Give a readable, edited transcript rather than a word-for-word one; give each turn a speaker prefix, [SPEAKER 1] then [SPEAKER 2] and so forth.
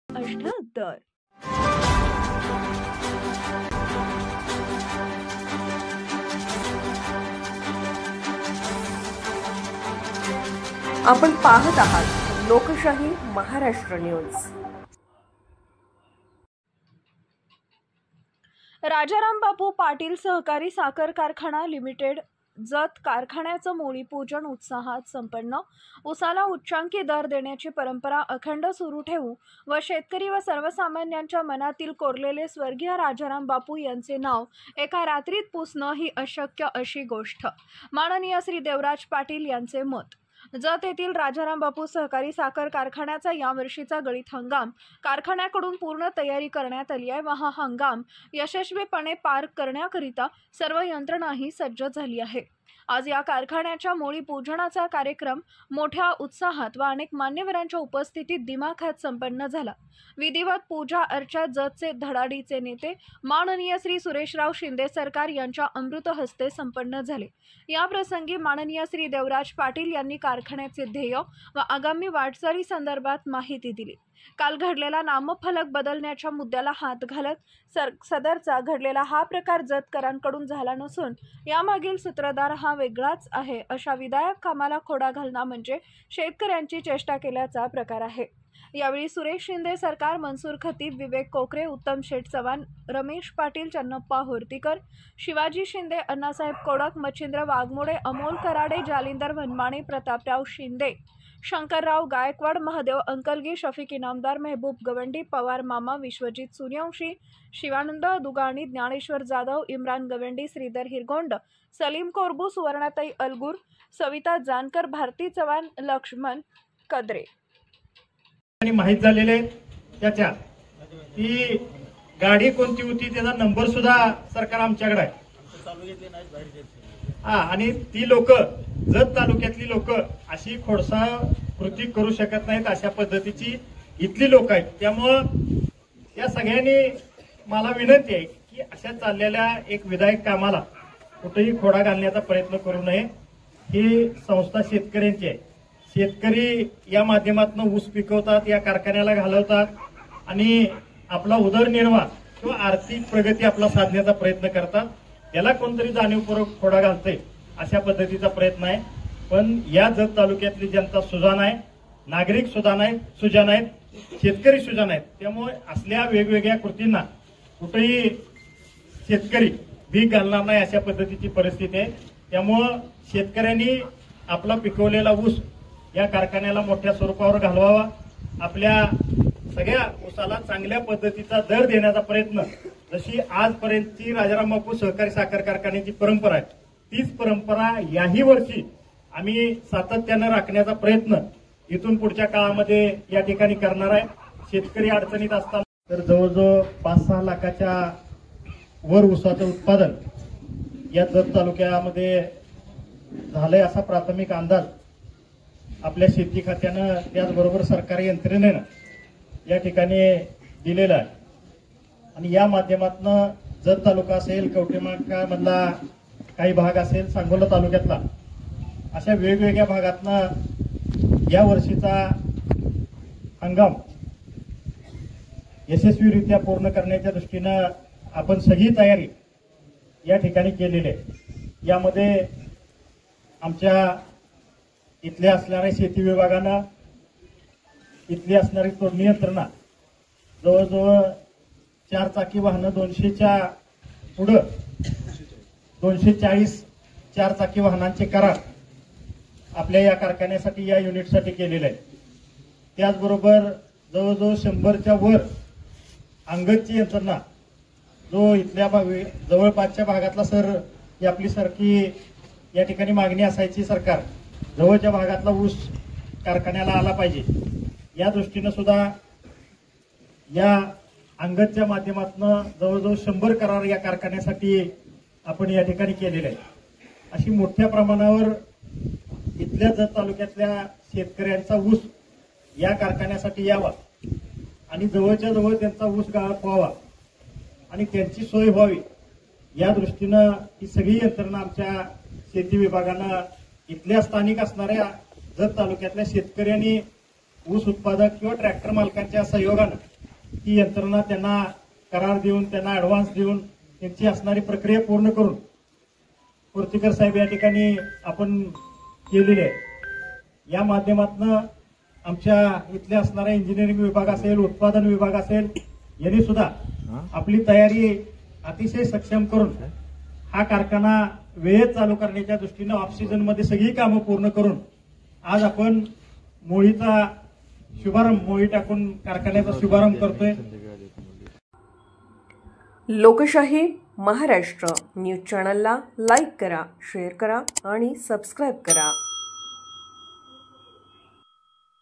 [SPEAKER 1] 78. आपण पाहत आहात लोकशाही महाराष्ट्र न्यूज। राजाराम बापू पाटील सहकारी साखर कारखाना लिमिटेड जत कारखान्याचं मोळीपूजन उत्साहात संपन्न। उसाला उच्चांकी दर देण्याची परंपरा अखंड सुरू ठेवू व शेतकरी व सर्वसामान्यांच्या मनातील कोरलेले स्वर्गीय राजाराम बापू यांचे नाव एका रात्रीत पुसणं ही अशक्य अशी गोष्ट। माननीय श्री देवराज पाटील यांचे मत। जत येथील राजाराम बापू सहकारी साखर कारखान्याचा यावर्षीचा गळीत हंगाम कारखान्याकडून पूर्ण तयारी करण्यात आली आहे व हा हंगाम यशस्वीपणे पार करण्याकरिता सर्व यंत्रणाही सज्ज झाली आहे। आज या कारखान्याच्या मोळी पूजनाचा कार्यक्रम मोठ्या उत्साहात व अनेक मान्यवरांच्या उपस्थितीत दिमाखात संपन्न झाला। विधिवत पूजा अर्चा जतचे धडाडीचे नेते माननीय श्री सुरेशराव शिंदे सरकार यांच्या अमृत हस्ते संपन्न झाले। या प्रसंगी माननीय श्री देवराज पाटील यांनी कारखान्याचे ध्येय व आगामी वाटचाली संदर्भात माहिती दिली। काल घडलेला नामफलक बदलण्याच्या मुद्द्याला हात घालत सदरचा घडलेला हा प्रकार जतकरांकडून झाला नसून यामागील सूत्रधार हा वेगळाच आहे अशा विधायक कामाला खोडा घालणं म्हणजे शेतकऱ्यांची चेष्टा केल्याचा प्रकार आहे। यावेळी सुरेश शिंदे सरकार, मनसूर खतीब, विवेक कोकरे, उत्तम शेठ चव्हाण, रमेश पाटील, चन्नप्पा होर्तीकर, शिवाजी शिंदे, अण्णासाहेब कोडक, मच्छिंद्र वाघमोडे, अमोल कराडे, जालिंदर वनमाणे, प्रतापराव शिंदे, शंकरराव गायकवाड, महादेव अंकलगी, शफीक इनामदार, महबूब गवंडी, पवार मामा, विश्वजित सूर्यवंशी, शिवानंद दुगाणी, ज्ञानेश्वर जाधव, इम्रान गवंडी, श्रीधर हिरगोंड, सलीम कोरबू, सुवर्णाताई अलगूर, सविता जानकर, भारती चव्हाण, लक्ष्मण कदरे
[SPEAKER 2] आणि माहित झालेले त्याच्या ती गाडी कोणती होती त्याचा नंबर सुद्धा सरकार आमच्याकडे आहे। आणि ती लोक जत तालुक्यातली लोक अशी खोडसा कृती करू शकत नाहीत अशा पद्धतीची इथली लोक आहेत। त्यामुळे या सगळ्यांनी मला विनंती आहे की अशा चाललेल्या एक विधायक कामाला कुठेही खोडा घालण्याचा प्रयत्न करू नये। ही संस्था शेतकऱ्यांची आहे। शेतकरी या माध्यमातून ऊस पिकवतात, या कारखान्याला घालवतात आणि आपला उदरनिर्वाह किंवा आर्थिक प्रगती आपला साधण्याचा प्रयत्न करतात। याला कोणतरी जाणीवपूर्वक खोडा घालते अशा पद्धतीचा प्रयत्न आहे। पण या जत तालुक्यातली जनता सुजाण आहे, नागरिक सुजाण आहेत, शेतकरी सुजाण आहेत। त्यामुळे असल्या वेगवेगळ्या कृतींना कुठेही शेतकरी भीक घालणार नाही अशा पद्धतीची परिस्थिती आहे। त्यामुळे शेतकऱ्यांनी आपला पिकवलेला ऊस या कारखान्याला मोठ्या स्वरूपावर घालवावा। आपल्या सगळ्या ऊसाला चांगल्या पद्धतीचा दर देण्याचा प्रयत्न जशी आजपर्यंतची राजाराम बापू सहकारी साखर कारखान्याची परंपरा आहे तीच परंपरा याही वर्षी आम्ही सातत्याने राखण्याचा प्रयत्न इथून पुढच्या काळामध्ये या ठिकाणी करणार आहे। शेतकरी अडचणीत असताना तर जवळजवळ 5-6 लाखाच्या वर ऊसाचं उत्पादन या जत तालुक्यामध्ये झालंय असा प्राथमिक अंदाज आपल्या शेती खात्यानं त्याचबरोबर सरकारी यंत्रणेनं या ठिकाणी दिलेला आहे। आणि या माध्यमातून जत तालुका असेल, कवठेमहांकाळ मधला काही भाग असेल, सांगोला तालुक्यातला अशा वेगवेगळ्या भागातनं या वर्षीचा हंगाम यशस्वीरित्या पूर्ण करण्याच्या दृष्टीनं आपण सगळी तयारी या ठिकाणी केलेली आहे। यामध्ये आमच्या इथल्या असणाऱ्या शेती विभागानं इथली असणारी तोडणी यंत्रणा जवळजवळ 4 चाकी वाहनं 200च्या पुढं 240 4 चाकी वाहनांचे करार आपल्या या कारखान्यासाठी या युनिटसाठी केलेले आहेत। त्याचबरोबर जवळजवळ 100च्या वर अंगदची यंत्रणा जो इथल्या जवळपासच्या भागातला सर ही आपली सारखी या ठिकाणी मागणी असायची सरकार जवळच्या भागातला ऊस कारखान्याला आला पाहिजे या दृष्टीनं सुद्धा या अंगदच्या माध्यमातून जवळजवळ 100 करार या कारखान्यासाठी आपण या ठिकाणी केलेले आहेत। अशी मोठ्या प्रमाणावर इथल्या जत तालुक्यातल्या शेतकऱ्यांचा ऊस या कारखान्यासाठी यावा आणि जवळच्या जवळ त्यांचा ऊस गाळप व्हावा आणि त्यांची सोय व्हावी या दृष्टीनं ही सगळी यंत्रणा आमच्या शेती विभागानं इथल्या स्थानिक असणाऱ्या जत तालुक्यातल्या शेतकऱ्यांनी ऊस उत्पादक किंवा ट्रॅक्टर मालकांच्या सहयोगानं ही यंत्रणा त्यांना करार देऊन त्यांना ऍडव्हान्स देऊन त्यांची असणारी प्रक्रिया पूर्ण करून कोर्तीकर साहेब या ठिकाणी आपण केलेली आहे. या माध्यमातून आमच्या इथले असणारा इंजिनिअरिंग विभाग असेल, उत्पादन विभाग असेल, यांनी सुद्धा आपली तयारी अतिशय सक्षम करून हा कारखाना वेळेत चालू करण्याच्या दृष्टीनं ऑफ सीझन मध्ये सगळी कामं पूर्ण करून आज आपण मोळीचा शुभारंभ, मोळी टाकून कारखान्याचा शुभारंभ करतोय.
[SPEAKER 3] लोकशाही महाराष्ट्र न्यूज चॅनलला लाईक करा, शेअर करा आणि सबस्क्राईब करा.